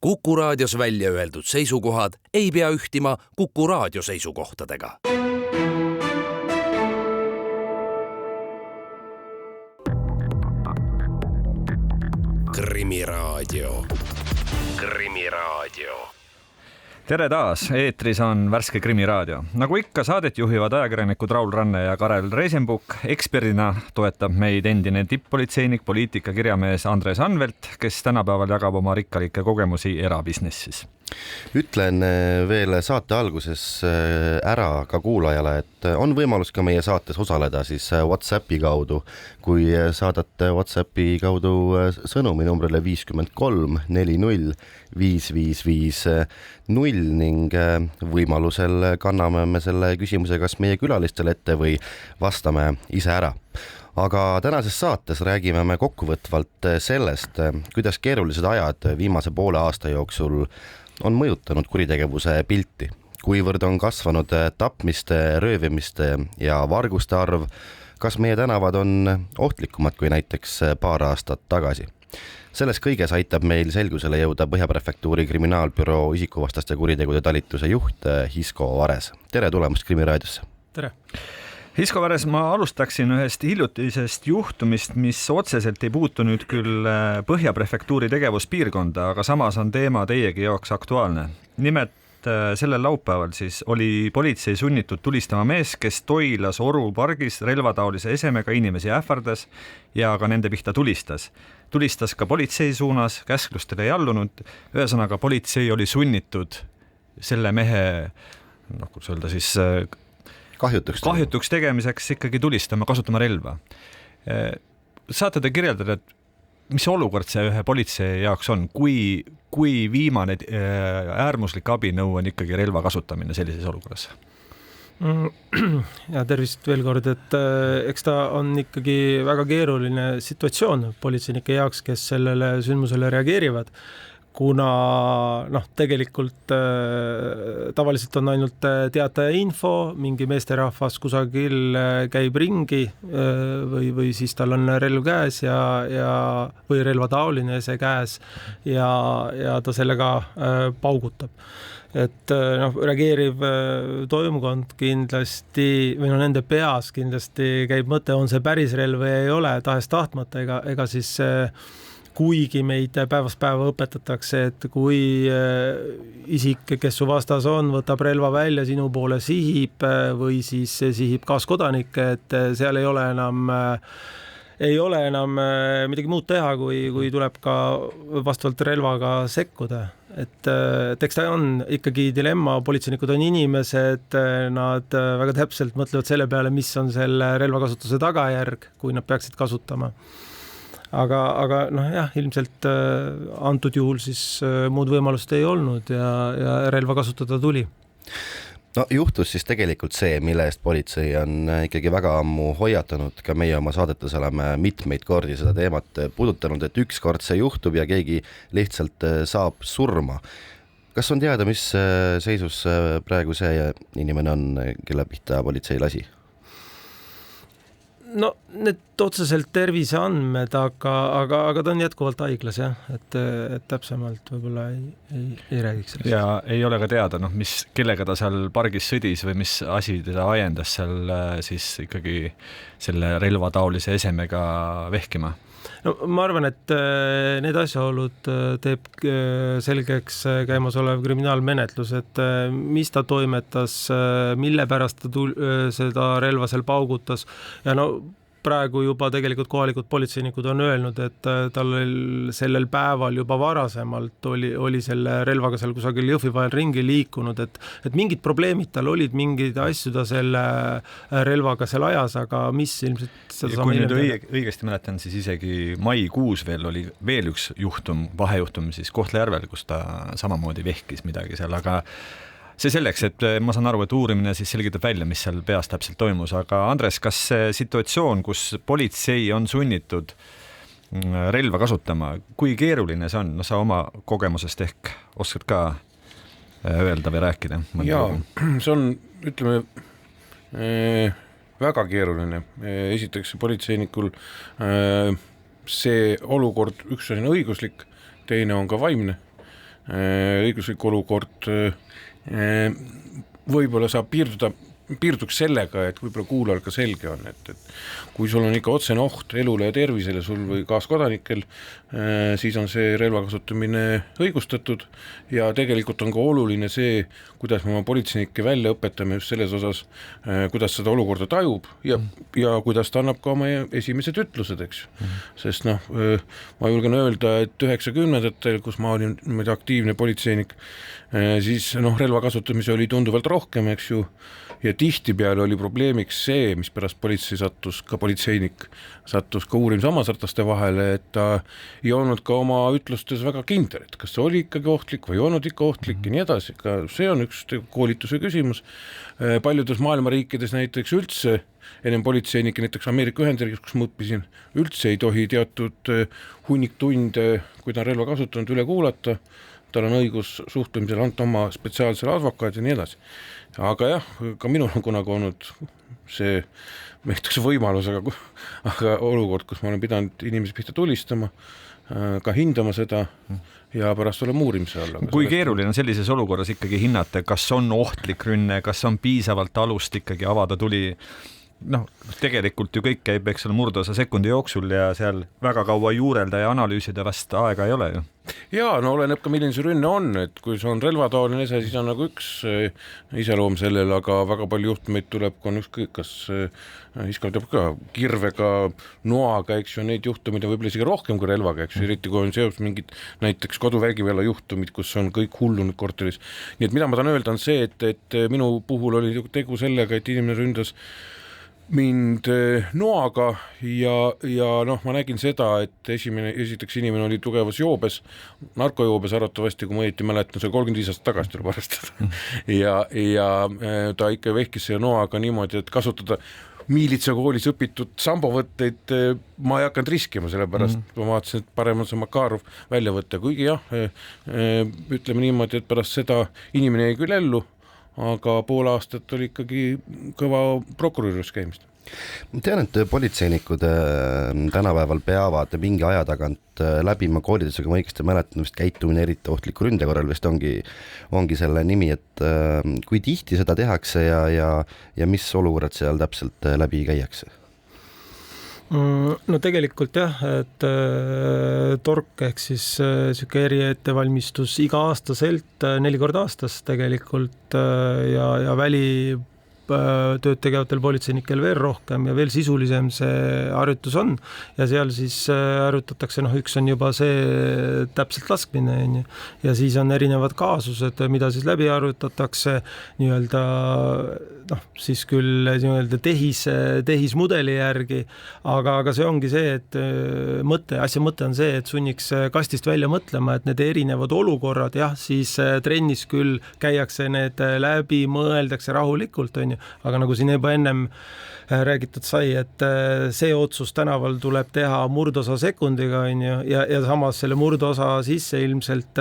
Kuku Raadios välja öeldud seisukohad ei pea ühtima Kuku Raadio seisukohtadega. Krimiraadio. Tere taas, eetris on värske Krimiraadio. Nagu ikka saadet juhivad ajakirjanikud Raul Ranne ja Karel Reisenbuk. Eksperdina toetab meid endine tipppolitseinik, poliitika kirjamees Andres Anvelt, kes tänapäeval jagab oma rikkalikke kogemusi erabusinessis. Ütlen veel saate alguses ära ka kuulajale, et on võimalus ka meie saates osaleda siis WhatsAppi kaudu, kui saadate WhatsAppi kaudu sõnumi numbrile 53 40 555 0 ning võimalusel kanname me selle küsimuse kas meie külalistele ette või vastame ise ära. Aga tänases saates räägime me kokkuvõtvalt sellest, kuidas keerulised ajad viimase poole aasta jooksul on mõjutanud kuritegevuse pilti, kuivõrd on kasvanud tapmiste, röövimiste ja varguste arv, kas meie tänavad on ohtlikumad kui näiteks paar aastat tagasi. Selles kõiges aitab meil selgusele jõuda Põhjaprefektuuri kriminaalbüroo isikuvastaste kuritegude talituse juht Hisko Vares. Tere tulemast Krimiraadiosse! Tere! Hisko Vares, ma alustaksin ühest hiljutisest juhtumist, mis otseselt ei puutu nüüd küll Põhjaprefektuuri tegevuspiirkonda, aga samas on teema teiegi jaoks aktuaalne. Nimelt sellel laupäeval siis oli politsei sunnitud tulistama mees, kes Toilas Oru pargis relvataolise esemega inimesi ähvardas ja ka nende pihta tulistas. Tulistas ka politsei suunas, käsklustele ei allunud. Ühesõnaga, politsei oli sunnitud selle mehe, kuidas öelda siis, kahjutuks tegemiseks ikkagi tulistama, kasutama relva. Saate te kirjeldada, et mis olukord see ühe politsei jaoks on, kui viimane äärmuslik abinõu on ikkagi relva kasutamine sellises olukorras? Ja tervist veel kord, et eks ta on ikkagi väga keeruline situatsioon politseinike jaoks, kes sellele sündmusele reageerivad. Kuna tegelikult tavaliselt on ainult teataja info, mingi meesterahvas kusagil käib ringi või siis tal on relv käes või relvataoline see käes ja ta sellega paugutab. Et reageeriv toimkond kindlasti või nende peas kindlasti käib mõte, on see päris relv või ei ole, tahes tahtmata, ega siis kuigi meid päevast päeva õpetatakse, et kui isik, kes su vastas on, võtab relva välja, sinu poole sihib või siis sihib kaaskodanik, et seal ei ole enam midagi muud teha, kui tuleb ka vastavalt relvaga sekkuda. Et eks ta on ikkagi dilemma, politseinikud on inimesed, nad väga täpselt mõtlevad selle peale, mis on selle relvakasutuse tagajärg, kui nad peaksid kasutama. Aga ilmselt antud juhul siis muud võimalust ei olnud ja relva kasutada tuli. No juhtus siis tegelikult see, mille eest politsei on ikkagi väga ammu hoiatanud, ka meie oma saadetes oleme mitmeid kordi seda teemat puudutanud, et ükskord see juhtub ja keegi lihtsalt saab surma. Kas on teada, mis seisus praegu see inimene on, kelle pihta politsei lasi? No need otseselt terviseandmed, aga ta on jätkuvalt haiglas, et täpsemalt võib-olla ei räägiks sellest. Ja ei ole ka teada, kellega ta seal pargis sõdis või mis asi teda ajendas seal siis ikkagi selle relvataolise esemega vehkima? No, ma arvan, et need asjaolud teeb selgeks käimasolev kriminaalmenetlus, et mis ta toimetas, mille pärast ta seda relva seal paugutas ja praegu juba tegelikult kohalikud politseinikud on öelnud, et tal sellel päeval juba varasemalt oli selle relvaga seal kusagil Jõhvi vahel ringi liikunud, et mingid probleemid tal olid, mingid asju ta selle relvaga seal ajas, aga mis ilmselt ja kui nüüd õigesti mäletan, siis isegi maikuus oli veel üks vahejuhtum siis Kohtla-Järvel, kus ta samamoodi vehkis midagi seal, aga see selleks, et ma saan aru, et uurimine siis selgitab välja, mis seal peas täpselt toimus, aga Andres, kas see situatsioon, kus politsei on sunnitud relva kasutama, kui keeruline see on? Sa oma kogemusest ehk oskad ka öelda või rääkida? Jaa, see on, ütleme, väga keeruline. Esiteks politseinikul see olukord, üks on õiguslik, teine on ka vaimne. õiguslik olukord võib-olla saab piirduks sellega, et võib-olla kuulajal ka selge on, et kui sul on ikka otsene oht elule ja tervisele sul või kaaskodanikel, siis on see relva kasutamine õigustatud ja tegelikult on ka oluline see, kuidas me oma politseinikke välja õpetame just selles osas, kuidas seda olukorda tajub ja kuidas ta annab ka oma esimesed ütlused, eks ju. Sest ma julgen öelda, et 90-ndatel, kus ma olin aktiivne politseinik, siis relva kasutamise oli tunduvalt rohkem, eks ju, ja tihtipeale oli probleemiks see, mis pärast politseinik sattus ka uurimise hammasrataste vahele, et ta ei olnud ka oma ütlustes väga kindel, et kas see oli ikkagi ohtlik või ei olnud ikka ohtlik ja nii edasi, ka see on üks koolituse küsimus. Paljudes maailma riikides näiteks üldse ennem politseinike, näiteks Ameerika Ühendriigis, kus ma õppisin, üldse ei tohi teatud hunniktunde, kui ta on relva kasutanud, üle kuulata, tal on õigus suhtlemisel anda oma spetsiaalsele advokaat ja nii edasi. Aga jah, ka minul on kunagi olnud see, ma ütleks võimalus, aga olukord, kus ma olen pidanud inimesi pihta tulistama, ka hindama seda ja pärast olema uurimise alla. Kui keeruline on sellises olukorras ikkagi hinnata, kas on ohtlik rünne, kas on piisavalt alust ikkagi avada tuli? Tegelikult ju kõik käib, eks ole, murdosa sekundi jooksul ja seal väga kaua juurelda ja analüüsida vast aega ei ole ju. Jaa, oleneb ka milline see rünne on, et kui see on relvataoline ese, siis on nagu üks iseloom sellel, aga väga palju juhtumeid tuleb, kui on ükskõik, kas iskab teab ka kirvega, noaga, eks ju, neid juhtumeid on võib-olla isegi rohkem kui relvaga, eks ju, eriti kui on seos mingid näiteks koduvägivalla juhtumid, kus on kõik hullunud korteris. Nii et mida ma tahan öelda on see, et minu puhul oli tegu sellega, et inimene ründas mind noaga ja ma nägin seda, et esiteks inimene oli tugevas joobes, narkojoobes arvatavasti, kui ma õieti mäletan, see 35 aastat tagasi tuleb arvestada ja ta ikka vehkis selle noaga niimoodi, et kasutada miilitsa koolis õpitud sambovõtteid ma ei hakanud riskima, sellepärast ma vaatasin, et parem on see Makarov välja võtta, kuigi jah, ütleme niimoodi, et pärast seda inimene jäi küll ellu, aga pool aastat oli ikkagi kõva prokuröris käimist. Ma tean, et politseinikud tänapäeval peavad mingi aja tagant läbima koolides, aga ma õigesti mäletan, vist käitumine eriti ohtliku ründe korral vist ongi selle nimi, et kui tihti seda tehakse ja mis olukorrad seal täpselt läbi käiakse? Tegelikult jah, et tork ehk siis siuke eriettevalmistus iga-aastaselt 4 korda aastas tegelikult ja välitööd tegevatel politseinikel veel rohkem ja veel sisulisem see harjutus on ja seal siis harjutatakse, üks on juba see täpselt laskmine ja siis on erinevad kaasused, mida siis läbi harjutatakse nii-öelda siis küll nii-öelda tehismudeli järgi, aga see ongi see, et asja mõte on see, et sunniks kastist välja mõtlema, et need erinevad olukorrad, jah, siis trennis küll käiakse need läbi, mõeldakse rahulikult, aga nagu siin juba ennem räägitud sai, et see otsus tänaval tuleb teha murdosa sekundiga ja samas selle murdosa sisse ilmselt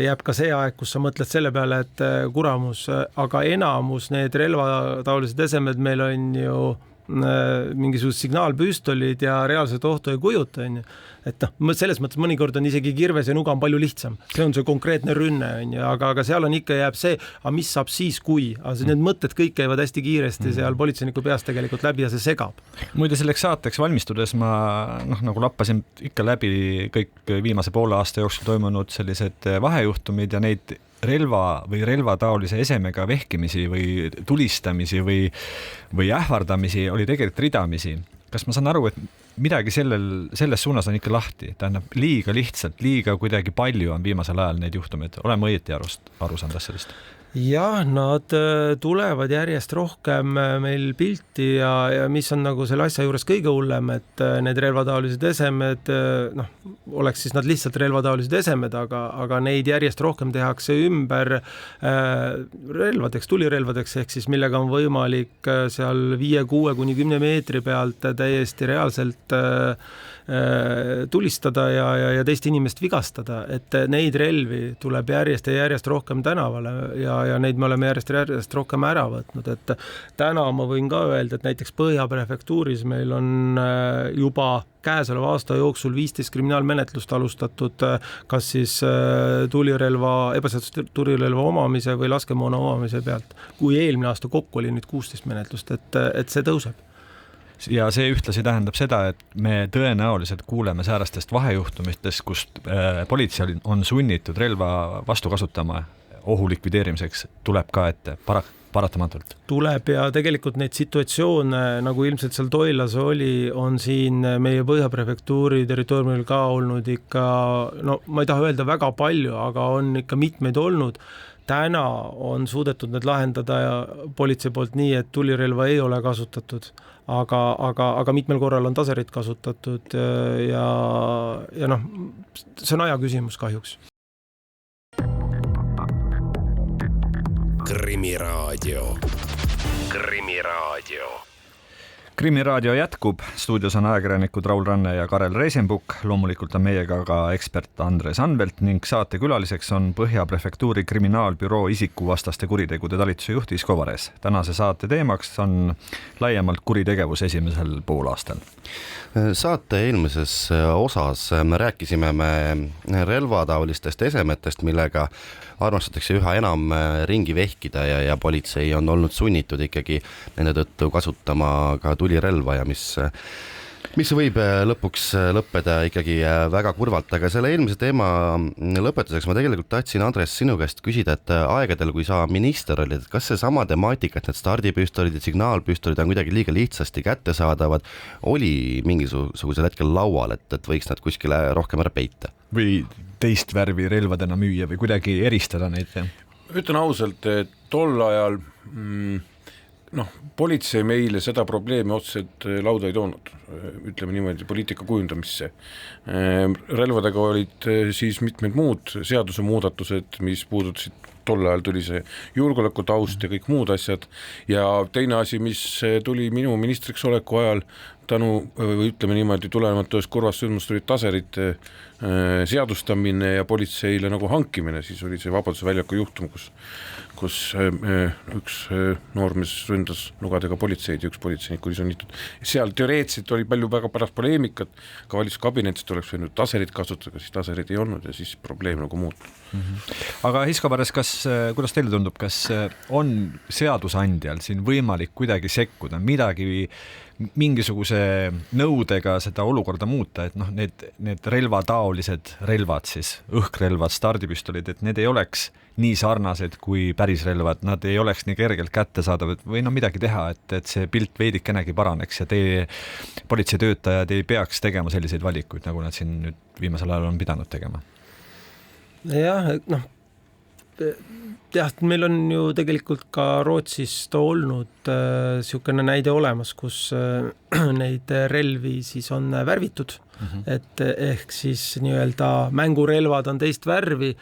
jääb ka see aeg, kus sa mõtled selle peale, et kuramus, aga enamus need relvataolised esemed meil on ju mingisugused signaalpüstolid ja reaalset ohtu ei kujuta, et selles mõttes mõnikord on isegi kirves ja nuga on palju lihtsam, see on see konkreetne rünne, aga seal on ikka jääb see, aga mis saab siis, kui, need mõtted kõik käivad hästi kiiresti seal politseiniku peast tegelikult läbi ja see segab. Muide selleks saateks valmistudes ma nagu lappasin ikka läbi kõik viimase poole aasta jooksul toimunud sellised vahejuhtumid ja neid relva või relvataolise esemega vehkimisi või tulistamisi või ähvardamisi oli tegelikult ridamisi. Kas ma saan aru, et midagi selles suunas on ikka lahti? Tähendab, liiga lihtsalt, liiga kuidagi palju on viimasel ajal neid juhtumeid. Oleme õieti aru saanud asjadest? Jah, nad tulevad järjest rohkem meil pilti ja mis on nagu selle asja juures kõige hullem, et need relvataolised esemed, oleks siis nad lihtsalt relvataolised esemed, aga neid järjest rohkem tehakse ümber relvadeks, tulirelvadeks, ehk siis millega on võimalik seal 5-6 kuni 10 meetri pealt täiesti reaalselt tulistada ja teist inimest vigastada, et neid relvi tuleb järjest ja järjest rohkem tänavale ja neid me oleme järjest rohkem ära võtnud, et täna ma võin ka öelda, et näiteks Põhja prefektuuris meil on juba käesoleva aasta jooksul 15 kriminaalmenetlust alustatud, kas siis ebaseadusliku tulirelva omamise või laskemoona omamise pealt, kui eelmine aasta kokku oli nüüd 16 menetlust, et see tõuseb. Ja see ühtlasi tähendab seda, et me tõenäoliselt kuuleme säärastest vahejuhtumistest, kust politsei on sunnitud relva vastu kasutama ohu likvideerimiseks, tuleb ka ette paratamatult. Tuleb ja tegelikult neid situatsioone, nagu ilmselt seal Toilas oli, on siin meie Põhja prefektuuri territooriumil ka olnud ikka, no ma ei taha öelda väga palju, aga on ikka mitmeid olnud. Täna on suudetud need lahendada ja politsei poolt nii, et tulirelva ei ole kasutatud, aga mitmel korral on taserit kasutatud ja noh, see on aja küsimus kahjuks. Krimiraadio jätkub, stuudios on ajakirjanikud Raul Ranne ja Karel Reisenbuk, loomulikult on meiega ka ekspert Andres Anvelt ning saate külaliseks on Põhja prefektuuri kriminaalbüroo isikuvastaste kuritegude talituse juht Isko Vares. Tänase saate teemaks on laiemalt kuritegevus esimesel poolaastal. Saate eelmises osas rääkisime me relvataolistest esemetest, millega armastatakse üha enam ringi vehkida ja politsei on olnud sunnitud ikkagi nende tõttu kasutama ka tulirelva ja mis võib lõpuks lõppeda ikkagi väga kurvalt, aga selle eelmise teema lõpetuseks ma tegelikult tahtsin, Andres, sinu käest küsida, et aegadel, kui sa minister olid, et kas see sama temaatika, et need stardipüstolid ja signaalpüstolid on kuidagi liiga lihtsasti kättesaadavad, oli mingisugusel hetkel laual, et võiks nad kuskile rohkem ära peita? Või teist värvi relvadena müüa või kuidagi eristada neid? Ütlen ausalt, et tol ajal politsei meile seda probleemi otseselt lauda ei toonud, ütleme niimoodi, poliitika kujundamisse. Relvadega olid siis mitmed muud seadusemuudatused, mis puudutasid, tol ajal tuli see julgeolekutaust ja kõik muud asjad ja teine asi, mis tuli minu ministriks oleku ajal või ütleme niimoodi, tulenevalt ühest kurvast sündmust olid taserite seadustamine ja politseile nagu hankimine, siis oli see Vabaduse väljaku juhtum, kus üks noormees ründas nugadega politseid ja üks politseinik oli sunnitud. Seal teoreetselt oli palju väga pärast poleemikat, ka valitsuskabinetist oleks võinud taserit kasutada, siis taserit ei olnud ja siis probleem nagu muutus. Aga Isko Vares, kuidas teile tundub, kas on seadusandjal siin võimalik kuidagi sekkuda, mingisuguse nõudega seda olukorda muuta, et need relvataolised relvad siis, õhkrelvad, stardipüstolid, et need ei oleks nii sarnased kui päris relvad, nad ei oleks nii kergelt kättesaadavad või midagi teha, et see pilt veidikenegi paraneks ja teie politseitöötajad ei peaks tegema selliseid valikuid, nagu nad siin nüüd viimasel ajal on pidanud tegema. Jah, meil on ju tegelikult ka Rootsist olnud niisugune näide olemas, kus neid relvi siis on värvitud, et ehk siis nii-öelda mängurelvad on teist värvi,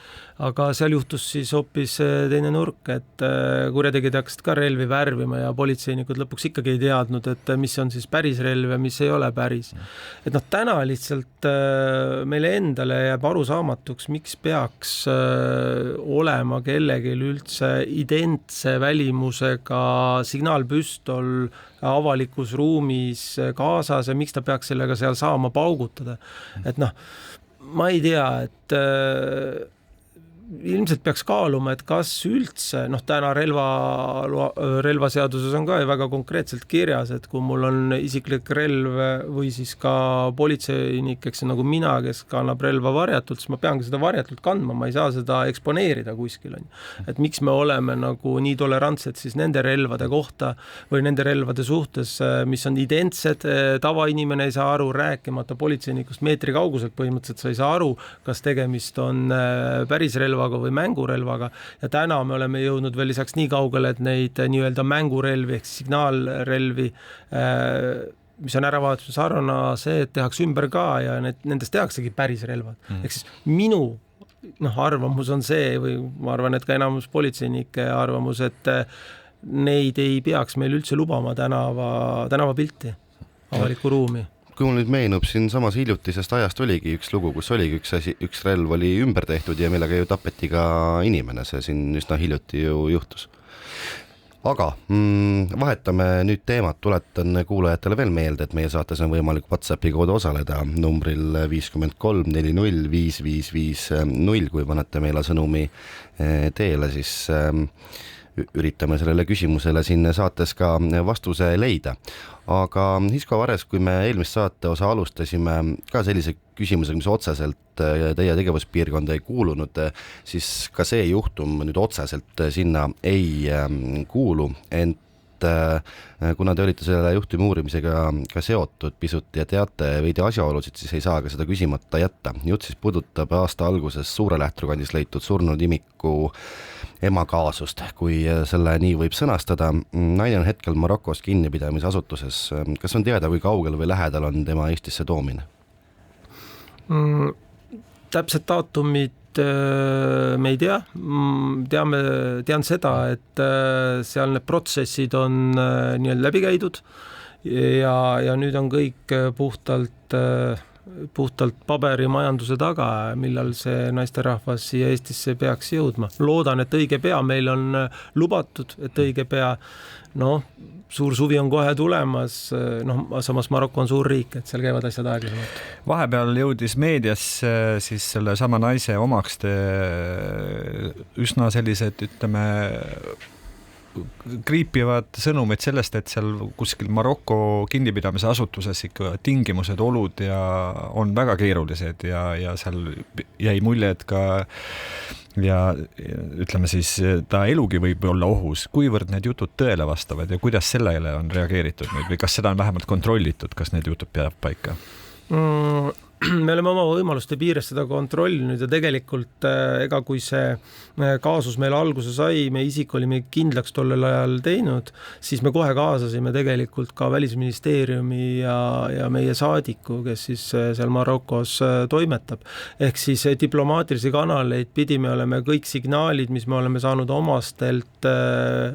aga seal juhtus siis hoopis teine nurk, et kurjategijad hakkasid ka relvi värvima ja politseinikud lõpuks ikkagi ei teadnud, et mis on siis päris relv ja mis ei ole päris. Et täna lihtsalt meile endale jääb arusaamatuks, miks peaks olema kellelgi üldse identse välimusega signaalpüstol avalikus ruumis kaasas ja miks ta peaks sellega seal saama paugutada. Et ma ei tea, et ilmselt peaks kaaluma, et kas üldse, täna relvaseaduses on ka väga konkreetselt kirjas, et kui mul on isiklik relv või siis ka politseinik, eks nagu mina, kes kannab relva varjatult, siis ma peangi seda varjatult kandma, ma ei saa seda eksponeerida kuskil. Et miks me oleme nagu nii tolerantsed siis nende relvade kohta või nende relvade suhtes, mis on identsed, tavainimene ei saa aru, rääkimata politseinikust meetri kauguselt põhimõtteliselt sa ei saa aru, kas tegemist on päris relvaga või mängurelvaga ja täna me oleme jõudnud veel lisaks nii kaugele, et neid nii-öelda mängurelvi ehk signaalrelvi, mis on äravaatuse sarna see, et tehakse ümber ka ja nendest tehaksegi päris relvad. Ehk siis minu arvamus on see või ma arvan, et ka enamus politseinike arvamus, et neid ei peaks meil üldse lubama tänavapilti, avalikku ruumi. kui mul nüüd meenub, siin samas hiljutisest ajast oligi üks lugu, kus oligi üks relv oli ümber tehtud ja millega ju tapeti ka inimene, see siin üsna hiljuti ju juhtus. Aga vahetame nüüd teemat, tuletan kuulajatele veel meelde, et meie saates on võimalik WhatsAppi kaudu osaleda numbril 53 40 555 0, kui panete meile sõnumi teele, siis üritame sellele küsimusele siin saates ka vastuse leida. Aga Hisko Vares, kui me eelmist saate osa alustasime ka sellise küsimusega, mis otseselt teie tegevuspiirkonda ei kuulunud, siis ka see juhtum nüüd otseselt sinna ei kuulu, ent kuna te olite selle juhtumi uurimisega ka seotud pisut ja teate veidi asjaolusid, siis ei saa ka seda küsimata jätta. Jutt siis puudutab aasta alguses Suure Lähtrukandis leitud surnud imiku ema kaasust, kui selle nii võib sõnastada. Naine on hetkel Marokos kinnipidamisasutuses. Kas on teada, kui kaugel või lähedal on tema Eestisse toomine? Täpselt daatumid me ei tea. Tean seda, et seal need protsessid on nii läbi käidud ja nüüd on kõik puhtalt paberimajanduse taga, millal see naisterahvas siia Eestisse peaks jõudma. Loodan, et õige pea, meil on lubatud, et õige pea, suur suvi on kohe tulemas, samas Maroko on suur riik, et seal käivad asjad aeglasemalt. Vahepeal jõudis meediasse siis selle sama naise omakste üsna sellised, ütleme, kriipivad sõnumid sellest, et seal kuskil Maroko kinnipidamise asutuses ikka tingimused, olud ja on väga keerulised ja seal jäi mulje, et ka ja ütleme siis, ta elugi võib olla ohus. Kuivõrd need jutud tõele vastavad ja kuidas sellele on reageeritud nüüd või kas seda on vähemalt kontrollitud, kas need jutud peab paika? Me oleme oma võimaluste piires seda kontrollinud ja tegelikult ega kui see kaasus meil alguse sai, me isik olime kindlaks tollel ajal teinud, siis me kohe kaasasime tegelikult ka Välisministeeriumi ja meie saadiku, kes siis seal Marokos toimetab. Ehk siis diplomaatilisi kanaleid pidi me oleme kõik signaalid, mis me oleme saanud omastelt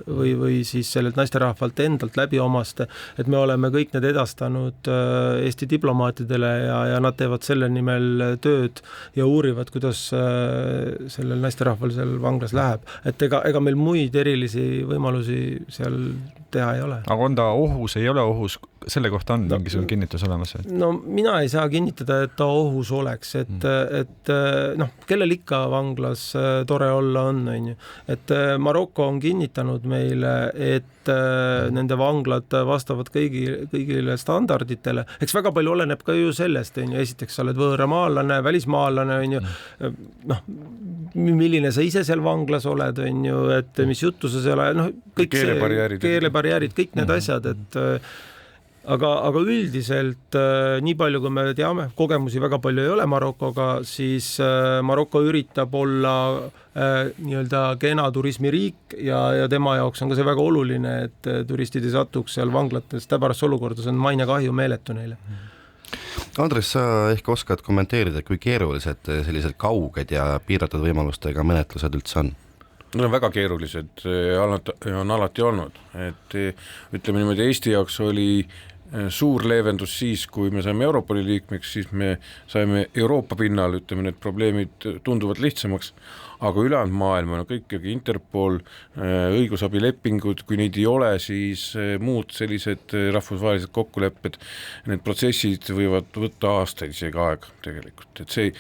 või siis sellelt naisterahvalt endalt läbi omaste, et me oleme kõik need edastanud Eesti diplomaatidele ja nad teevad selle nimel tööd ja uurivad, kuidas sellel naisterahval seal vanglas läheb. Et ega meil muid erilisi võimalusi seal teha ei ole. Aga on ta ohus, ei ole ohus? Selle kohta on mingisugune kinnitus olemas? No mina ei saa kinnitada, et ta ohus oleks, et kellel ikka vanglas tore olla on. Et Maroko on kinnitanud meile, et nende vanglad vastavad kõigile standarditele. Eks väga palju oleneb ka ju sellest, esiteks sa oled võõramaalane, välismaalane, milline sa ise seal vanglas oled, et mis juttu sa seal, kõik keelebarjäärid, kõik need asjad, et aga üldiselt nii palju, kui me teame, kogemusi väga palju ei ole Marokoga, siis Maroko üritab olla nii-öelda kena turismiriik ja tema jaoks on ka see väga oluline, et turistid ei satuks seal vanglates täbaras olukorda, see on mainekahju meeletu neile. Andres, sa ehk oskad kommenteerida, kui keerulised sellised kauged ja piiratud võimalustega menetlused üldse on? Need on väga keerulised, on alati olnud, et ütleme niimoodi, Eesti jaoks oli suur leevendus siis, kui me saime Europoli liikmeks, siis me saime Euroopa pinnal, ütleme, need probleemid tunduvad lihtsamaks, aga ülejäänud maailma, kõik Interpol, õigusabilepingud, kui neid ei ole, siis muud sellised rahvusvahelised kokkulepped, need protsessid võivad võtta aastaid isegi aega tegelikult. Et see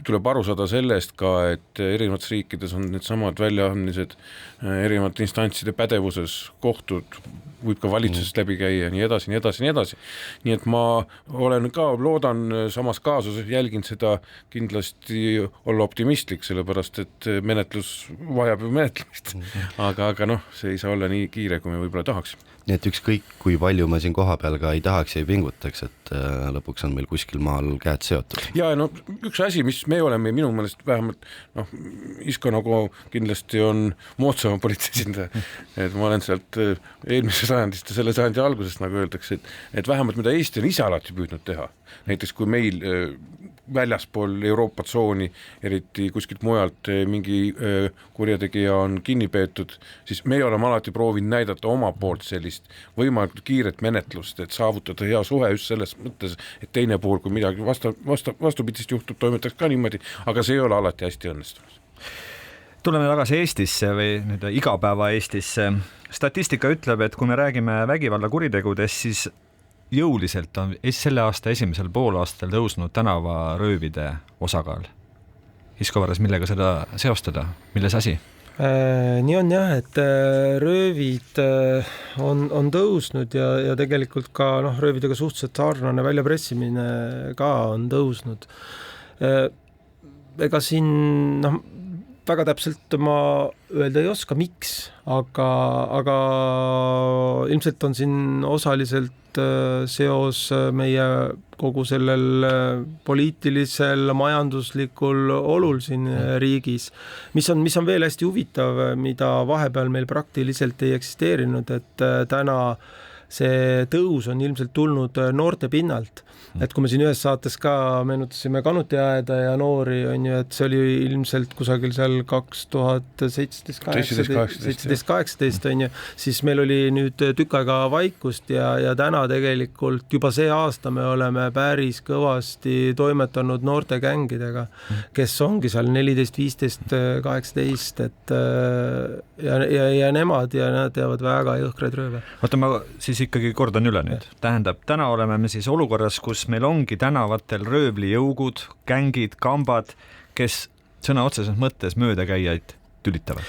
tuleb aru saada sellest ka, et erinevates riikides on need samad väljaandmised, erinevate instantside pädevuses, kohtud, võib ka valitsusest läbi käia, nii edasi. Nii et ma olen ka, loodan samas kaasuses, jälgin seda kindlasti olla optimistlik, sellepärast, et menetlus vajab ju menetlemist. Aga see ei saa olla nii kiire, kui me võib-olla tahaks. Nii et ükskõik, kui palju me siin koha peal ka ei tahaks ja ei pingutaks, et lõpuks on meil kuskil maal käed seotud. Ja üks asi, mis me oleme minu meelest vähemalt, Isko nagu kindlasti on moodsama politseisindaja, et ma olen sealt eelmise sajandist ja selle sajandi algusest, nagu öeldakse, et vähemalt mida Eesti on ise alati püüdnud teha. Näiteks kui meil väljaspool Euroopa tsooni, eriti kuskilt mujalt mingi kurjategija on kinni peetud, siis me oleme alati proovinud näidata oma poolt sellist võimalikult kiiret menetlust, et saavutada hea suhe just selles mõttes, et teine pool, kui midagi vastupidist juhtub, toimetaks ka niimoodi, aga see ei ole alati hästi õnnestunud. Tuleme tagasi Eestisse või nüüd igapäeva Eestisse. Statistika ütleb, et kui me räägime vägivallakuritegudes, siis jõuliselt on selle aasta esimesel poolaastal tõusnud tänavaröövide osakaal. Hisko Vares, millega seda seostada? Milles asi? Nii on jah, et röövid on tõusnud ja tegelikult ka röövidega suhteliselt sarnane väljapressimine ka on tõusnud. Ega siin väga täpselt ma öelda ei oska, miks, aga ilmselt on siin osaliselt seos meie kogu sellel poliitilisel, majanduslikul olul siin riigis, mis on veel hästi huvitav, mida vahepeal meil praktiliselt ei eksisteerinud, et täna see tõus on ilmselt tulnud noorte pinnalt. Et kui me siin ühes saates ka meenutasime kanutiaeda ja noori, on ju, et see oli ilmselt kusagil seal 2017-18 on ju, siis meil oli nüüd tükk aega vaikust ja täna tegelikult juba see aasta me oleme päris kõvasti toimetanud noorte gängidega, kes ongi seal 14, 15, 18, et ja nemad teevad väga jõhkraid rööve. Oota, ma siis ikkagi kordan üle nüüd. Tähendab, täna oleme me siis olukorras, kus meil ongi tänavatel röövlijõugud, gängid, kambad, kes sõna otseses mõttes möödakäijaid tülitavad.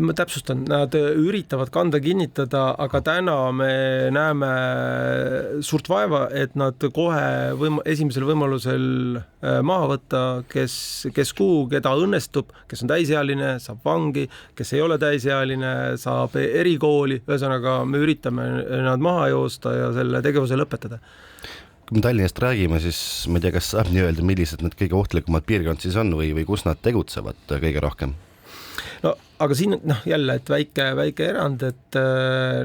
Ma täpsustan, nad üritavad kanda kinnitada, aga täna me näeme suurt vaeva, et nad kohe esimesel võimalusel maha võtta, kes kuhu, keda õnnestub, kes on täisealine, saab vangi, kes ei ole täisealine, saab erikooli, ühesõnaga me üritame nad maha joosta ja selle tegevuse lõpetada. Kui me Tallinnast räägime, siis ma ei tea, kas saab nii öelda, millised need kõige ohtlikumad piirkond siis on või kus nad tegutsevad kõige rohkem? No, aga siin jälle, et väike erand, et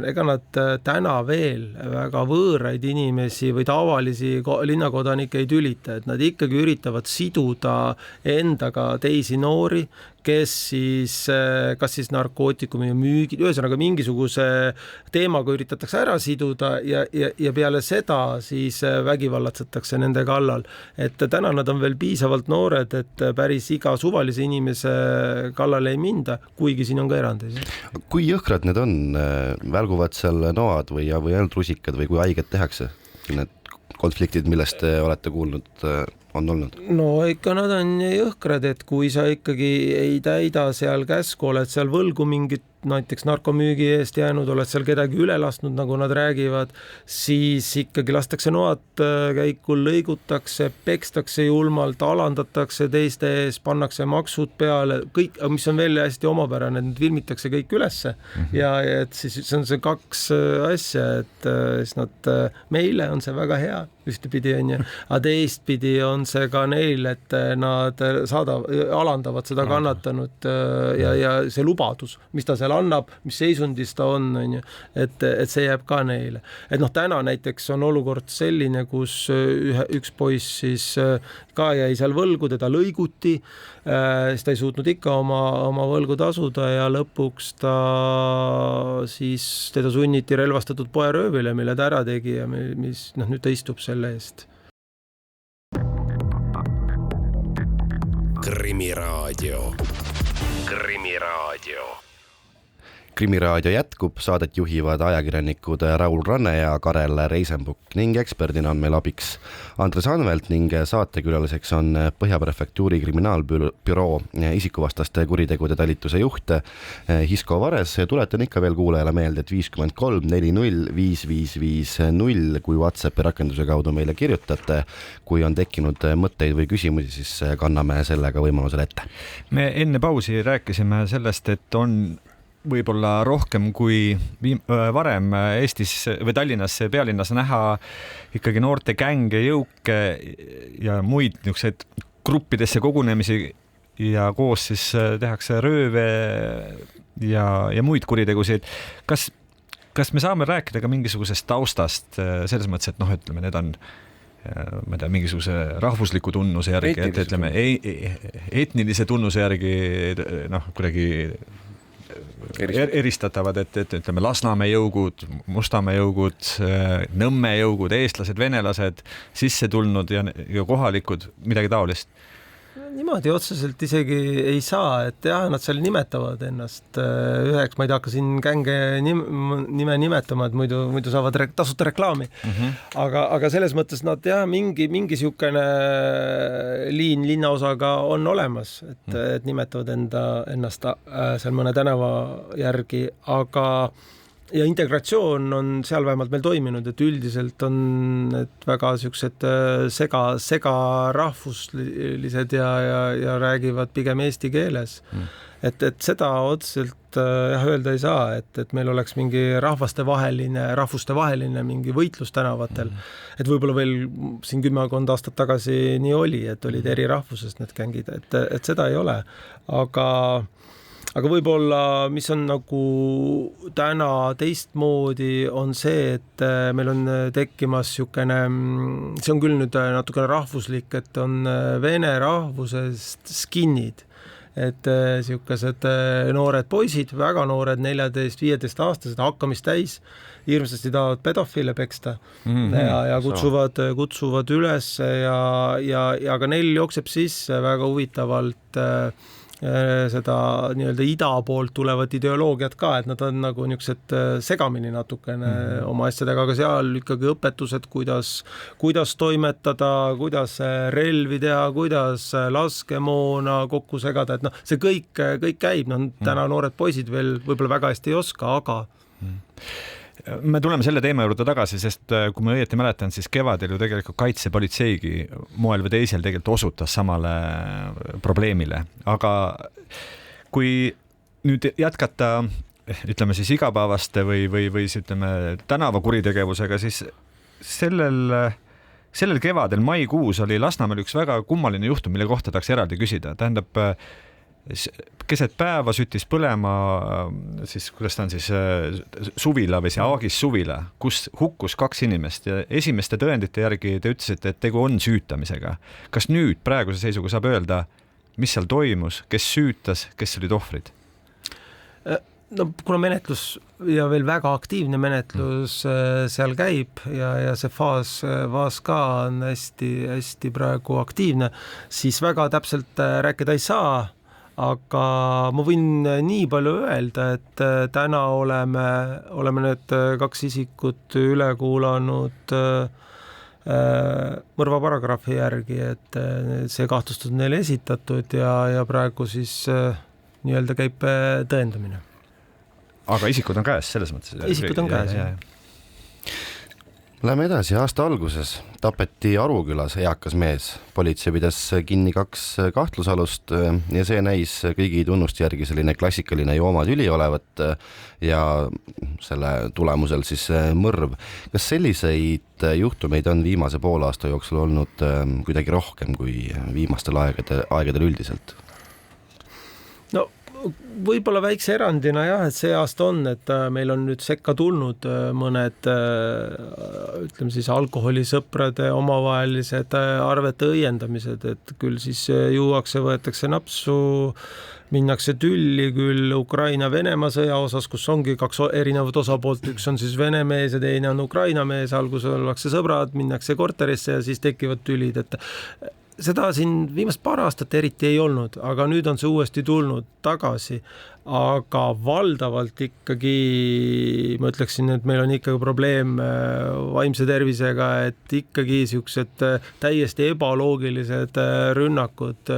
ega nad täna veel väga võõraid inimesi või tavalisi linnakodanikke ei tülita, et nad ikkagi üritavad siduda endaga teisi noori, kes siis, kas siis narkootikumi müügi, ühesõnaga mingisuguse teemaga üritatakse ära siduda ja peale seda siis vägivallatsetakse nende kallal. Et täna nad on veel piisavalt noored, et päris iga suvalise inimese kallale ei minda, kuigi siin on ka erandeid. Kui jõhkrad need on? Välguvad seal noad või ainult rusikad või kui haiget tehakse? Need konfliktid, millest te olete kuulnud, on olnud? No ikka nad on jõhkrad, et kui sa ikkagi ei täida seal käsku, oled seal võlgu mingit näiteks narkomüügi eest jäänud, oled seal kedagi üle lasknud, nagu nad räägivad, siis ikkagi lastakse noad käikul, lõigutakse, pekstakse julmalt, alandatakse teiste ees, pannakse maksud peale, kõik, mis on veel hästi omapärane, need filmitakse kõik ülesse ja et siis see on see kaks asja, et siis nad, meile on see väga hea, ühtepidi on ju, aga teistpidi on see ka neil, et nad alandavad seda kannatanud ja see lubadus, mis ta seal annab, mis seisundis ta on ju, et see jääb ka neile. Et täna näiteks on olukord selline, kus üks poiss siis ka jäi seal võlgu, teda lõiguti, siis ta ei suutnud ikka oma võlgu tasuda ja lõpuks siis teda sunniti relvastatud poeröövile, mille ta ära tegi ja mis nüüd ta istub selle eest. Krimiraadio. Krimiraadio jätkub, saadet juhivad ajakirjanikud Raul Ranne ja Karel Reisenbuk ning eksperdina on meil abiks Andres Anvelt ning saatekülaliseks on Põhjaprefektuuri kriminaalbüroo isikuvastaste kuritegude talituse juht Hisko Vares. Tuletan ikka veel kuulajale meelde, et 53 40 5550, kui WhatsAppi rakenduse kaudu meile kirjutate, kui on tekkinud mõtteid või küsimusi, siis kanname sellega võimalusel ette. Me enne pausi rääkisime sellest, et on võib-olla rohkem kui varem Eestis või Tallinnas pealinnas näha ikkagi noorte gänge, jõuke ja muid niisuguseid gruppidesse kogunemisi ja koos siis tehakse rööve ja muid kuritegusid. Kas me saame rääkida ka mingisugusest taustast selles mõttes, et ütleme, need on ma ei tea, mingisuguse rahvusliku tunnuse järgi, et ütleme etnilise tunnuse järgi kuidagi eristatavad, et ütleme Lasnamäe jõugud, Mustamäe jõugud, Nõmme jõugud, eestlased, venelased, sisse tulnud ja kohalikud, midagi taolist. Niimoodi otseselt isegi ei saa, et jah, nad seal nimetavad ennast üheks, ma ei hakka siin gänge nime nimetama, et muidu saavad tasuta reklaami. Aga selles mõttes nad jah, mingi siukene liin linnaosaga on olemas, et nimetavad ennast seal mõne tänava järgi, aga ja integratsioon on seal vähemalt meil toiminud, et üldiselt on et väga siuksed sega rahvuslised ja räägivad pigem eesti keeles. Et seda otseselt öelda ei saa, et meil oleks mingi rahvustevaheline mingi võitlus tänavatel. Et võib-olla veel siin 10 aastat tagasi nii oli, et olid eri rahvusest need gängid, et seda ei ole. Aga võib-olla, mis on nagu täna teistmoodi, on see, et meil on tekkimas siukene, see on küll nüüd natukene rahvuslik, et on vene rahvusest skinnid. Et siukesed noored poisid, väga noored, 14-15 aastased, hakkamist täis, hirmsasti tahavad pedofiile peksta ja kutsuvad üles ja ka neil jookseb sisse väga huvitavalt seda nii-öelda ida poolt tulevat ideoloogiat ka, et nad on nagu niisugused segamini natukene oma asjadega, aga seal ikkagi õpetused, kuidas toimetada, kuidas relvi teha, kuidas laskemoona kokku segada, et see kõik käib, täna noored poisid veel võib-olla väga hästi ei oska, aga me tuleme selle teema juurde tagasi, sest kui ma õieti mäletan, siis kevadel ju tegelikult kaitsepolitseigi moel või teisel tegelikult osutas samale probleemile. Aga kui nüüd jätkata, ütleme siis igapäevaste või ütleme tänavakuritegevusega, siis sellel kevadel maikuus oli Lasnamäel üks väga kummaline juhtum, mille kohta tahaks eraldi küsida. Tähendab, keset päeva süttis põlema siis, kuidas ta on siis suvila või see Aagis suvila, kus hukkus 2 inimest ja esimeste tõendite järgi te ütlesite, et tegu on süütamisega. Kas nüüd praeguse seisuga saab öelda, mis seal toimus, kes süütas, kes olid ohvrid? No kuna menetlus ja veel väga aktiivne menetlus seal käib ja see faas ka on hästi praegu aktiivne, siis väga täpselt rääkida ei saa. Aga ma võin nii palju öelda, et täna oleme need 2 isikut üle kuulanud mõrva paragrahvi järgi, et see kahtlustus on neile esitatud ja praegu siis nii-öelda käib tõendamine. Aga isikud on käes selles mõttes? Isikud on käes, jah. Läheme edasi, aasta alguses tapeti Arukülas eakas mees. Politsei pidas kinni 2 kahtlusalust ja see näis kõigi tunnuste järgi selline klassikaline joomatüli olevat ja selle tulemusel siis mõrv. Kas selliseid juhtumeid on viimase poole aasta jooksul olnud kuidagi rohkem kui viimastel aegadel üldiselt? No võib-olla väikse erandina jah, et see aasta on, et meil on nüüd sekka tulnud mõned ütleme siis alkoholisõprade omavahelised arvete õiendamised, et küll siis juuakse, võetakse napsu, minnakse tülli küll Ukraina-Venemaa sõja osas, kus ongi 2 erinevat osapoolt, üks on siis vene mees ja teine on Ukraina mees, alguses ollakse sõbrad, minnakse korterisse ja siis tekivad tülid, et seda siin viimast paar aastat eriti ei olnud, aga nüüd on see uuesti tulnud tagasi, aga valdavalt ikkagi ma ütleksin, et meil on ikkagi probleem vaimse tervisega, et ikkagi siuksed täiesti ebaloogilised rünnakud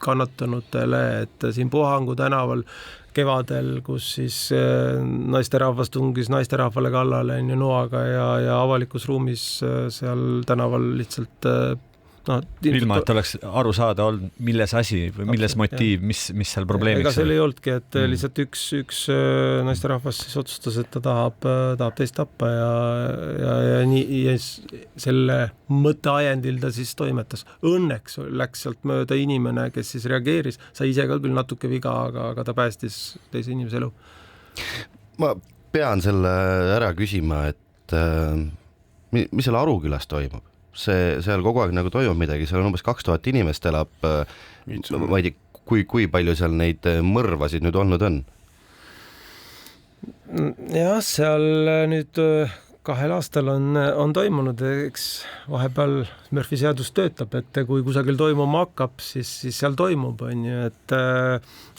kannatanutele, et siin Puhangu tänaval kevadel, kus siis naisterahvas tungis naisterahvale kallale noaga ja avalikus ruumis seal tänaval lihtsalt ilma, et oleks aru saada olnud, milles asi või milles motiiv, mis seal probleemiks. Ega seal ei olnudki, et lihtsalt üks naisterahvas siis otsustas, et ta tahab teist tappa ja selle mõtteajendil ta siis toimetas. Õnneks läks sealt mööda inimene, kes siis reageeris, sai ise ka küll natuke viga, aga ta päästis teise inimese elu. Ma pean selle ära küsima, et mis seal Arukülas toimub? Seal kogu aeg nagu toimub midagi, seal on umbes 2000 inimest elab, ma ei tea, kui palju seal neid mõrvasid nüüd olnud on? Jah, seal nüüd 2 aastal on toimunud, eks vahepeal Murphy seadus töötab, et kui kusagil toimuma hakkab, siis seal toimub, on ju, et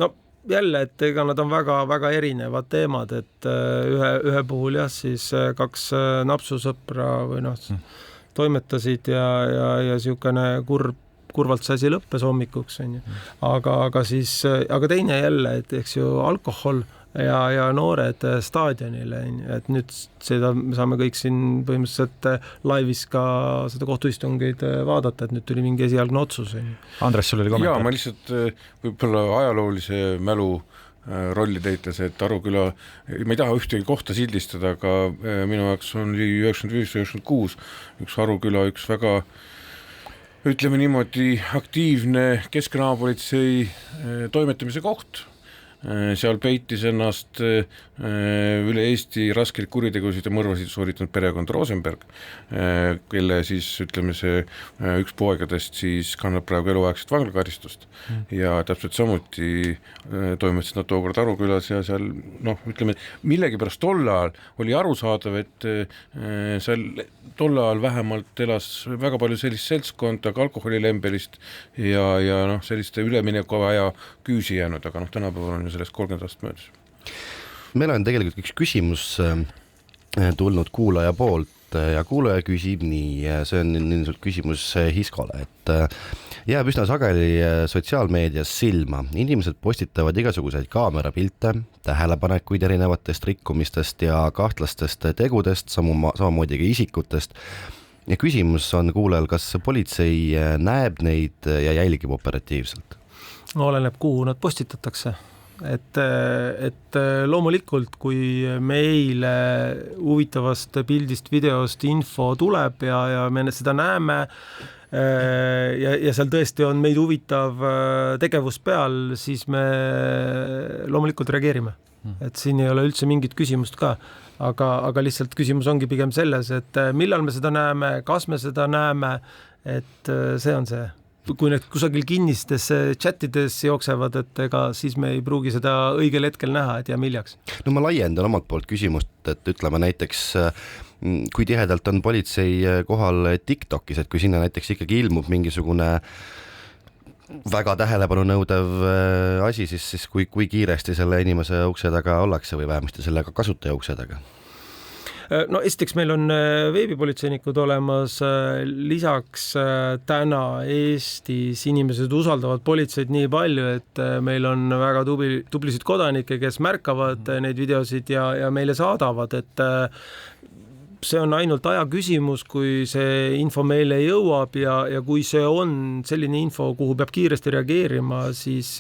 no jälle, et ega nad on väga erinevad teemad, et ühe puhul jah, siis 2 napsusõpra või toimetasid ja siukene kurvalt see asi lõppes hommikuks, on ju. Aga teine jälle, et eks ju alkohol ja noored staadionile, et nüüd seda me saame kõik siin põhimõtteliselt laivis ka seda kohtuistungeid vaadata, et nüüd tuli mingi esialgne otsus. Andres, sul oli kommentaar? Ma lihtsalt võib-olla ajaloolise mälu rolli täites, et Aruküla, ma ei taha ühtegi kohta sildistada, aga minu jaoks on 95-96 üks Aruküla, üks väga ütleme niimoodi aktiivne keskkriminaalpolitsei toimetamise koht. Seal peitis ennast üle Eesti raskeid kuritegusid ja mõrvasid sooritanud perekond Rosenberg, kelle siis ütleme see üks poegadest siis kannab praegu eluaegset vanglakaristust ja täpselt samuti toimetasid nad tookord Arukülas ja seal ütleme millegipärast tol ajal oli arusaadav, et seal tol ajal vähemalt elas väga palju sellist seltskonda, alkoholilembelist ja selliste ülemineku aja küüsi jäänud, aga tänapäeval on ju sellest 30 aastat möödas. Meil on tegelikult üks küsimus tulnud kuulaja poolt ja kuulaja küsib nii, see on küsimus Hiskole, et jääb üsna sageli sotsiaalmeedias silma. Inimesed postitavad igasuguseid kaamerapilte, tähelepanekuid erinevatest rikkumistest ja kahtlastest tegudest, samamoodi ka isikutest. Ja küsimus on kuulajal, kas politsei näeb neid ja jälgib operatiivselt? Oleneb, kuhu nad postitatakse. Et loomulikult, kui meile huvitavast pildist, videost info tuleb ja me seda näeme ja seal tõesti on meid huvitav tegevus peal, siis me loomulikult reageerime. Et siin ei ole üldse mingit küsimust ka, aga lihtsalt küsimus ongi pigem selles, et millal me seda näeme, kas me seda näeme, et see on see. Kui need kusagil kinnistes chatides jooksevad, et siis me ei pruugi seda õigel hetkel näha, et ja miljaks. No ma laiendan omalt poolt küsimust, et ütleme näiteks, kui tihedalt on politsei kohal TikTokis, et kui sinna näiteks ikkagi ilmub mingisugune väga tähelepanu nõudev asi, siis kui kiiresti selle inimese ukse taga ollakse või vähemasti sellega kasutaja ukse taga? No esiteks meil on veebipolitseinikud olemas, lisaks täna Eestis inimesed usaldavad politseid nii palju, et meil on väga tublisid kodanikke, kes märkavad neid videosid ja meile saadavad, et see on ainult aja küsimus, kui see info meile jõuab ja kui see on selline info, kuhu peab kiiresti reageerima, siis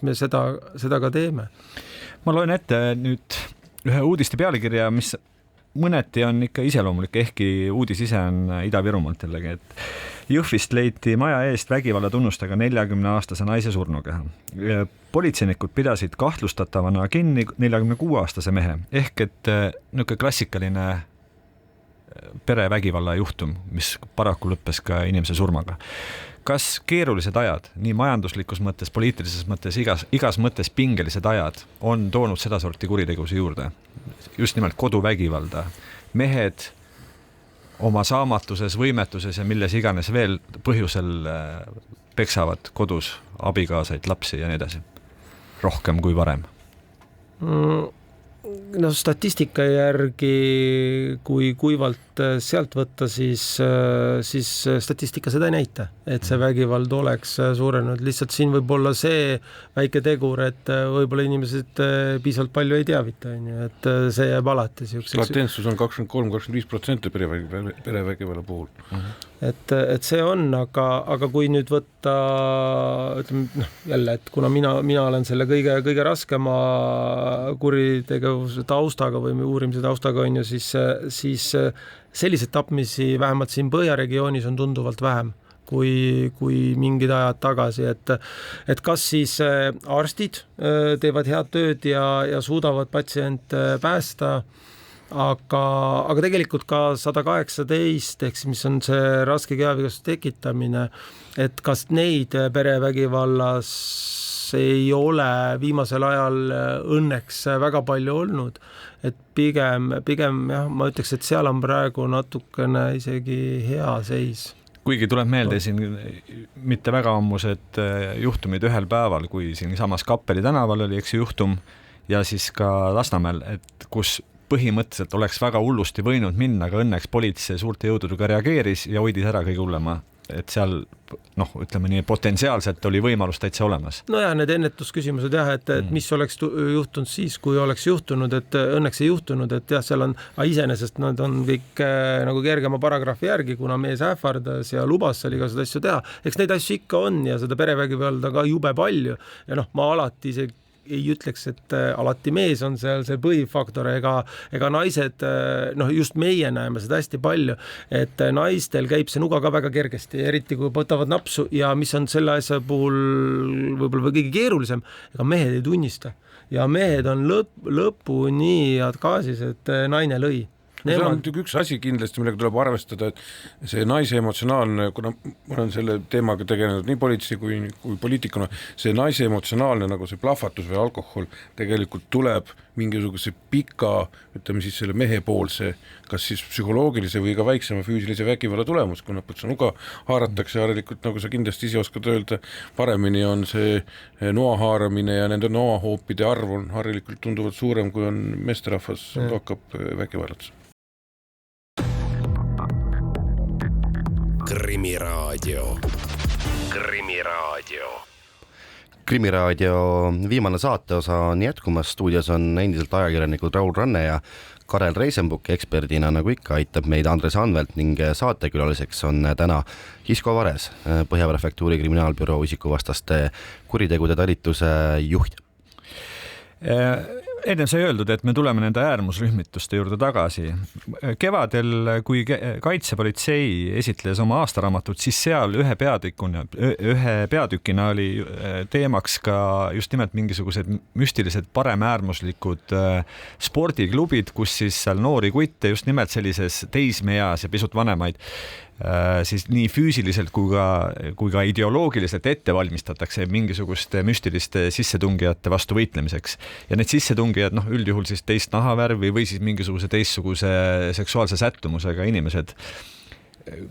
me seda ka teeme. Ma loen ette nüüd ühe uudiste pealkirja, mis mõneti on ikka iseloomulik, ehkki uudis ise on Ida-Virumaalt jällegi, et Jõhvist leiti maja eest vägivalla tunnustega 40-aastase naise surnukeha. Politseinikud pidasid kahtlustatavana kinni 46-aastase mehe, ehk et niisugune klassikaline perevägivalla juhtum, mis paraku lõppes ka inimese surmaga. Kas keerulised ajad, nii majanduslikus mõttes, poliitilises mõttes, igas mõttes pingelised ajad on toonud seda sorti kuritegusi juurde? Just nimelt koduvägivalda. Mehed oma saamatuses, võimetuses ja milles iganes veel põhjusel peksavad kodus abikaasaid, lapsi ja nii edasi. Rohkem kui varem. No statistika järgi, kui kuivalt sealt võtta, siis statistika seda ei näita, et see vägivald oleks suurenenud. Lihtsalt siin võib olla see väike tegur, et võib-olla inimesed piisavalt palju ei teavita, et see jääb alati siukseks. Latentsus on 23-25% perevägivalla puhul. Et see on, aga kui nüüd võtta, ütleme, jälle, et kuna mina olen selle kõige raskema kuritegevuse taustaga või uurimise taustaga on ju, siis selliseid tapmisi vähemalt siin Põhjaregioonis on tunduvalt vähem kui mingid ajad tagasi, et kas siis arstid teevad head tööd ja suudavad patsient päästa aga tegelikult ka 118 ehk mis on see raske kehavigastuse tekitamine, et kas neid perevägivallas ei ole viimasel ajal õnneks väga palju olnud, et pigem jah, ma ütleks, et seal on praegu natukene isegi hea seis. Kuigi tuleb meelde siin mitte väga ammused juhtumid ühel päeval, kui siin samas Kappeli tänaval oli juhtum ja siis ka Lasnamäel, et kus põhimõtteliselt oleks väga hullusti võinud minna, aga õnneks politsei suurte jõududega reageeris ja hoidis ära kõige hullema. Et seal, ütleme nii, potentsiaalselt oli võimalus täitsa olemas. No ja need ennetusküsimused jah, et mis oleks juhtunud siis, kui oleks juhtunud, et õnneks ei juhtunud, et jah, seal on iseenesest nad on kõik nagu kergema paragrahvi järgi, kuna mees ähvardas ja lubas seal igasuguseid asju teha. Eks neid asju ikka on ja seda perevägivalda ka jube palju ja ma alati ei ütleks, et alati mees on seal see põhifaktor, ega naised, just meie näeme seda hästi palju, et naistel käib see nuga ka väga kergesti, eriti kui võtavad napsu ja mis on selle asja puhul võib-olla kõige keerulisem, ega mehed ei tunnista ja mehed on lõpuni head gaasis, et naine lõi. See on üks asi kindlasti, millega tuleb arvestada, et see naise emotsionaalne, kuna ma olen selle teemaga tegelenud nii politsei kui poliitikuna, see naise emotsionaalne nagu see plahvatus või alkohol tegelikult tuleb mingisuguse pika, ütleme siis selle mehepoolse, kas siis psühholoogilise või ka väiksema füüsilise vägivalla tulemus, kui naputsa nuga haaratakse harilikult, nagu sa kindlasti ise oskad öelda, paremini on see noa haaramine ja nende noahoopide arv on harilikult tunduvalt suurem, kui on meesterahvas hakkab vägivallats. Krimiraadio viimane saateosa on jätkumas, stuudios on endiselt ajakirjanikud Raul Ranne ja Karel Reisenbuk, eksperdina nagu ikka aitab meid Andres Anvelt ning saatekülaliseks on täna Hisko Vares, Põhjaprefektuuri kriminaalbüroo isikuvastaste kuritegude talituse juht. Enne sai öeldud, et me tuleme nende äärmusrühmituste juurde tagasi. Kevadel, kui kaitsepolitsei esitles oma aastaraamatut, siis seal ühe peatükina oli teemaks ka just nimelt mingisugused müstilised paremäärmuslikud spordiklubid, kus siis seal noori kutte just nimelt sellises teismeeas ja pisut vanemaid siis nii füüsiliselt kui ka ideoloogiliselt ette valmistatakse mingisuguste müstiliste sissetungijate vastu võitlemiseks. Ja need sissetungijad, üldjuhul siis teist nahavärvi või siis mingisuguse teistsuguse seksuaalse sättumusega inimesed.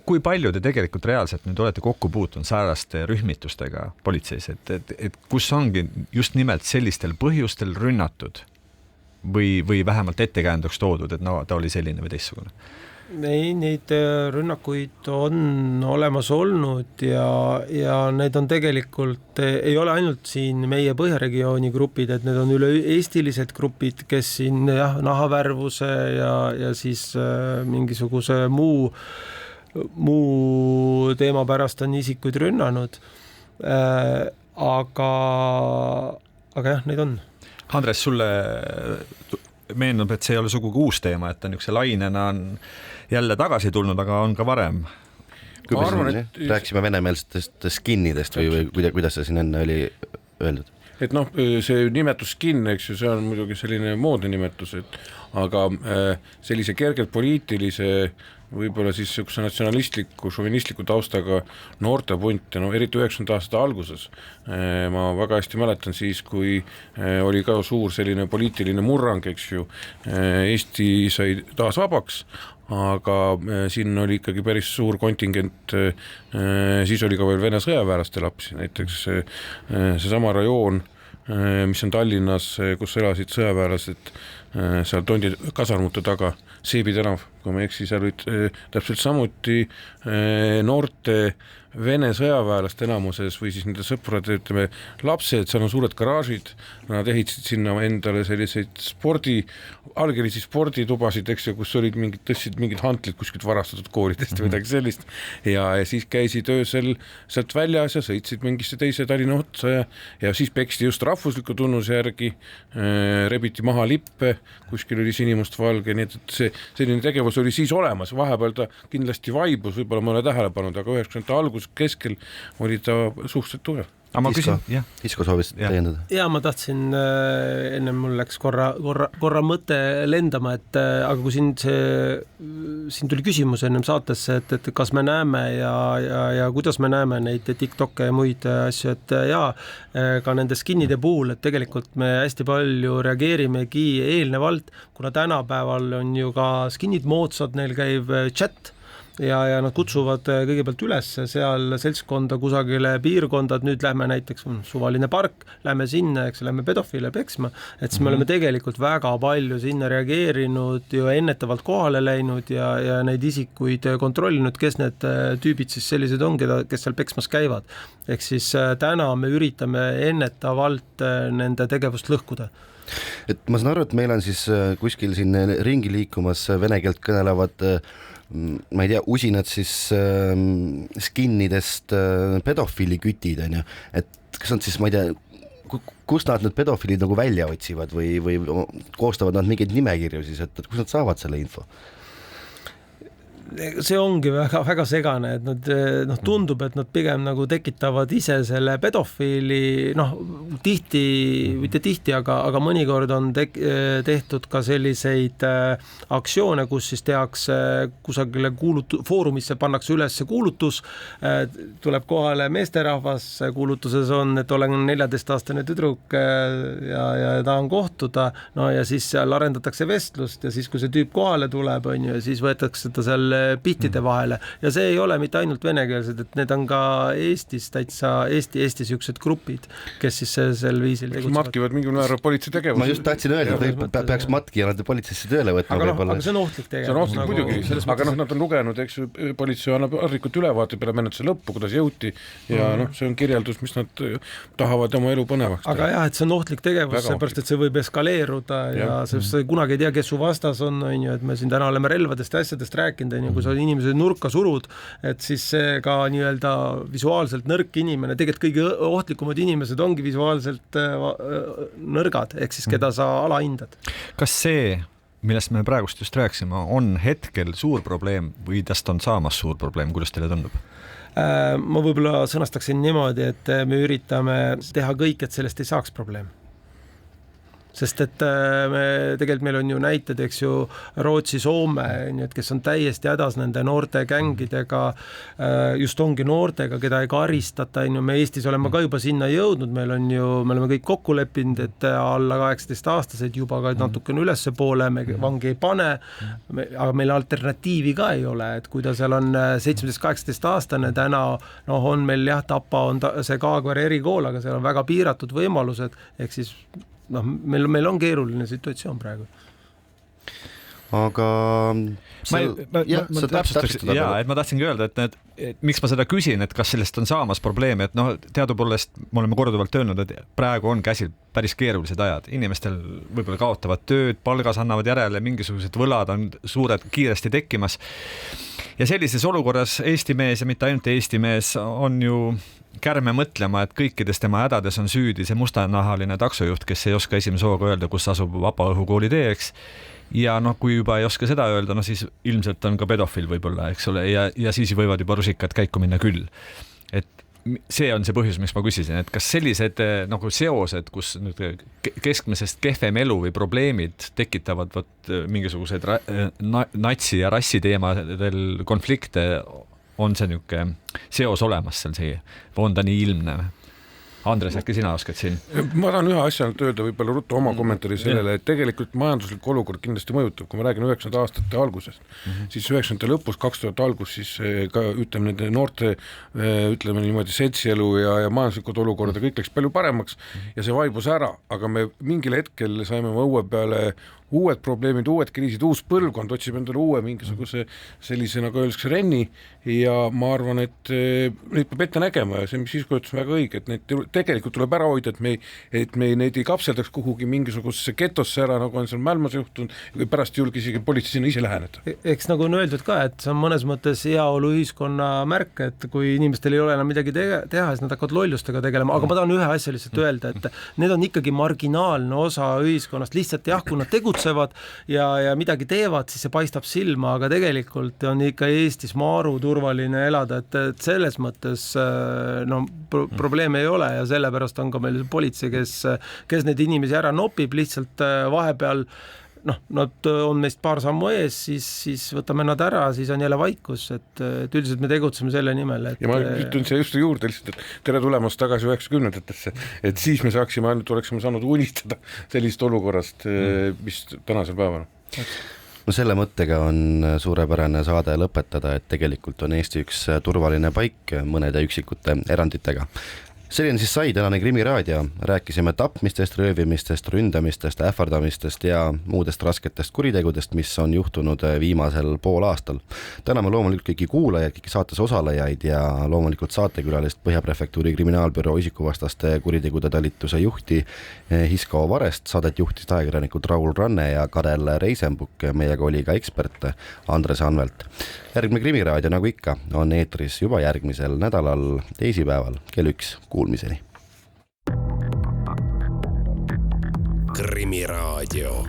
Kui palju te tegelikult reaalselt nüüd olete kokku puutunud sääraste rühmitustega politseis, et kus ongi just nimelt sellistel põhjustel rünnatud või vähemalt ettekäändeks toodud, et ta oli selline või teistsugune? Ei, neid rünnakuid on olemas olnud ja need on tegelikult, ei ole ainult siin meie Põhjaregiooni grupid, et need on üle-eestilised grupid, kes siin nahavärvuse ja siis mingisuguse muu teema pärast on isikuid rünnanud. Aga jah, neid on. Andres, sulle meenub, et see ei ole sugugi uus teema, et on üks lainena on jälle tagasi tulnud, aga on ka varem. Rääksime venemeelsetest skinnidest või kuidas see siin enne oli öeldud? Et see nimetus skin, eks ju, see on muidugi selline moodne nimetus, aga sellise kergelt poliitilise võib-olla siis üks natsionalistliku, šovinistliku taustaga noortepunt ja eriti 90. aastate alguses. Ma väga hästi mäletan siis, kui oli ka suur selline poliitiline murrang, eks ju, Eesti sai taas vabaks, aga siin oli ikkagi päris suur kontingent, siis oli ka veel Vene sõjaväelaste lapsi, näiteks seesama rajoon, mis on Tallinnas, kus elasid sõjaväelased, seal Tondi kasarmute taga, Seebi tänav, kui ma eksi, seal olid täpselt samuti noorte Vene sõjaväelaste enamuses või siis nende sõprade, ütleme, lapsed, seal on suured garaažid, nad ehitasid sinna endale selliseid algelisi sporditubasid, eks ju, kus olid tõstsid mingid hantlid kuskilt varastatud koolidest või midagi sellist ja siis käisid öösel sealt väljas ja sõitsid mingisse teise Tallinna otsa ja siis peksti just rahvusliku tunnuse järgi, rebiti maha lippe, kuskil oli sinimustvalge, nii et selline tegevus oli siis olemas, vahepeal ta kindlasti vaibus, võib-olla ma ei ole tähele pannud, aga 90. algus keskel oli ta suhteliselt tugev. aga ma küsin, jah. Isko soovis täiendada. Ja ma tahtsin, enne mul läks korra mõte lendama, et aga kui siin tuli küsimus ennem saatesse, et kas me näeme ja kuidas me näeme neid TikTok'e ja muid asju, et ka nende skinide puhul, et tegelikult me hästi palju reageerimegi eelnevalt, kuna tänapäeval on ju ka skinid moodsad, neil käib chat, ja nad kutsuvad kõigepealt üles seal seltskonda kusagile piirkonda, et nüüd lähme näiteks suvaline park, lähme sinna, eks lähme pedofiile peksma, et siis me oleme tegelikult väga palju sinna reageerinud ja ennetavalt kohale läinud ja neid isikuid kontrollinud, kes need tüübid siis sellised on, kes seal peksmas käivad. Ehk siis täna me üritame ennetavalt nende tegevust lõhkuda. Et ma saan aru, et meil on siis kuskil siin ringi liikumas vene keelt kõnelevad ma ei tea, usinad siis skinnidest pedofiilikütid, on ju, et kas on siis, ma ei tea, kust nad need pedofiilid nagu välja otsivad või koostavad nad mingeid nimekirju siis, et kus nad saavad selle info? See ongi väga segane, et nad tundub, et nad pigem nagu tekitavad ise selle pedofiili, mitte tihti, aga mõnikord on tehtud ka selliseid aktsioone, kus siis tehakse kusagile foorumisse pannakse üles kuulutus, tuleb kohale meesterahvas, kuulutuses on, et olen 14-aastane tüdruk ja tahan kohtuda, ja siis seal arendatakse vestlust ja siis, kui see tüüp kohale tuleb, on ju, ja siis võetakse ta seal pihtide vahele ja see ei ole mitte ainult venekeelsed, et need on ka Eestis täitsa Eesti siuksed grupid, kes siis sel viisil tegutsevad. Matkivad mingil määral politsei tegevus. Ma just tahtsin öelda, et peaks matkija nad politseisse tööle võtma. Aga see on ohtlik tegevus. See on ohtlik muidugi, aga nad on lugenud, eks politsei annab arvikut ülevaate peale menetluse lõppu, kuidas jõuti ja see on kirjeldus, mis nad tahavad oma elu põnevaks. Aga jah, et see on ohtlik tegevus, seepärast, et see võib eskaleeruda ja see kunagi ei tea, kes su vastas on, et me siin täna oleme relvadest ja asjadest rääkinud, kui sa inimesed nurka surud, et siis see ka nii-öelda visuaalselt nõrk inimene, tegelikult kõige ohtlikumad inimesed ongi visuaalselt nõrgad, ehk siis keda sa alahindad. Kas see, millest me praegust just rääkisime, on hetkel suur probleem või tast on saamas suur probleem, kuidas teile tundub? Ma võib-olla sõnastaksin niimoodi, et me üritame teha kõik, et sellest ei saaks probleem. Sest et tegelikult meil on ju näited, eks ju, Rootsi, Soome, kes on täiesti hädas nende noorte gängidega, just ongi noortega, keda ei karistata, me Eestis oleme ka juba sinna jõudnud, me oleme kõik kokku leppinud, et alla 18-aastased juba ka natukene ülesse poole, me vangi ei pane, aga meil alternatiivi ka ei ole, et kui ta seal on 17-18-aastane täna, on meil Tapa on see Kaagvere erikool, aga seal on väga piiratud võimalused, ehk siis meil on keeruline situatsioon praegu. Aga ma tahtsingi öelda, et miks ma seda küsin, et kas sellest on saamas probleemi, et teadupoolest me oleme korduvalt öelnud, et praegu on käsil päris keerulised ajad, inimestel võib-olla kaotavad tööd, palgas annavad järele, mingisugused võlad on suured kiiresti tekkimas ja sellises olukorras Eesti mees ja mitte ainult Eesti mees on ju kärme mõtlema, et kõikides tema hädades on süüdi see mustanahaline taksojuht, kes ei oska esimese hooga öelda, kus asub vabaõhukooli tee, eks. Ja kui juba ei oska seda öelda, siis ilmselt on ka pedofiil võib-olla, eks ole, ja siis võivad juba rusikad käiku minna küll. Et see on see põhjus, miks ma küsisin, et kas sellised seosed, kus nüüd keskmisest kehvem elu või probleemid tekitavad mingisugused natsi- ja rassiteemadel konflikte, on see niisugune seos olemas seal või on ta nii ilmne? Andres, äkki sina oskad siin? Ma tahan ühe asja öelda võib-olla ruttu oma kommentaari sellele, et tegelikult majanduslik olukord kindlasti mõjutab, kui ma räägin 90. aastate algusest, siis 90. lõpus, 2000 algus, siis ka ütleme nende noorte, ütleme niimoodi setsielu ja majanduslikud olukorrad, kõik läks palju paremaks ja see vaibus ära, aga me mingil hetkel saime õue peale uued probleemid, uued kriisid, uus põlvkond otsib endale uue mingisuguse sellise, nagu öeldakse, renni ja ma arvan, et neid peab ette nägema ja see, mis siis kujutas väga õige, et neid tegelikult tuleb ära hoida, et me neid ei kapseldaks kuhugi mingisugusesse getosse ära, nagu on seal Mälmas juhtunud või pärast julge isegi politsei sinna ise läheneda. Eks nagu on öeldud ka, et see on mõnes mõttes heaolu ühiskonna märk, et kui inimestel ei ole enam midagi teha, siis nad hakkavad lollustega tegelema, aga ma tahan ühe asja lihtsalt öelda, et need on ikkagi marginaalne osa ühiskonnast, lihtsalt jah, kui nad tegutsevad ja midagi teevad, siis see paistab silma, aga tegelikult on ikka Eestis maaru turvaline elada, et selles mõttes probleeme ei ole ja ja sellepärast on ka meil politsei, kes neid inimesi ära nopib, lihtsalt vahepeal nad on meist paar sammu ees, siis võtame nad ära, siis on jälle vaikus, et üldiselt me tegutseme selle nimel. Ja ma ütlen see just juurde lihtsalt, et tere tulemast tagasi 90-ndatesse, et siis me saaksime ainult, oleksime saanud unistada sellist olukorrast, mis tänasel päeval. No selle mõttega on suurepärane saade lõpetada, et tegelikult on Eesti üks turvaline paik mõnede üksikute eranditega. Selline siis sai tänane Krimiraadio, rääkisime tapmistest, röövimistest, ründamistest, ähvardamistest ja muudest rasketest kuritegudest, mis on juhtunud viimasel pool aastal. Täname loomulikult kõiki kuulajaid, kõiki saates osalejaid ja loomulikult saatekülalist Põhjaprefektuuri kriminaalbüroo isikuvastaste kuritegude talituse juhti Hisko Varest, saadet juhtis ajakirjanikud Raul Ranne ja Kadel Reisenbuk, meiega oli ka ekspert Andres Anvelt. Järgmine Krimiraadio, nagu ikka, on eetris juba järgmisel nädalal teisipäeval kell 1. Kuulmiseni. Krimiraadio.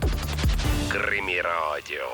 Krimiraadio.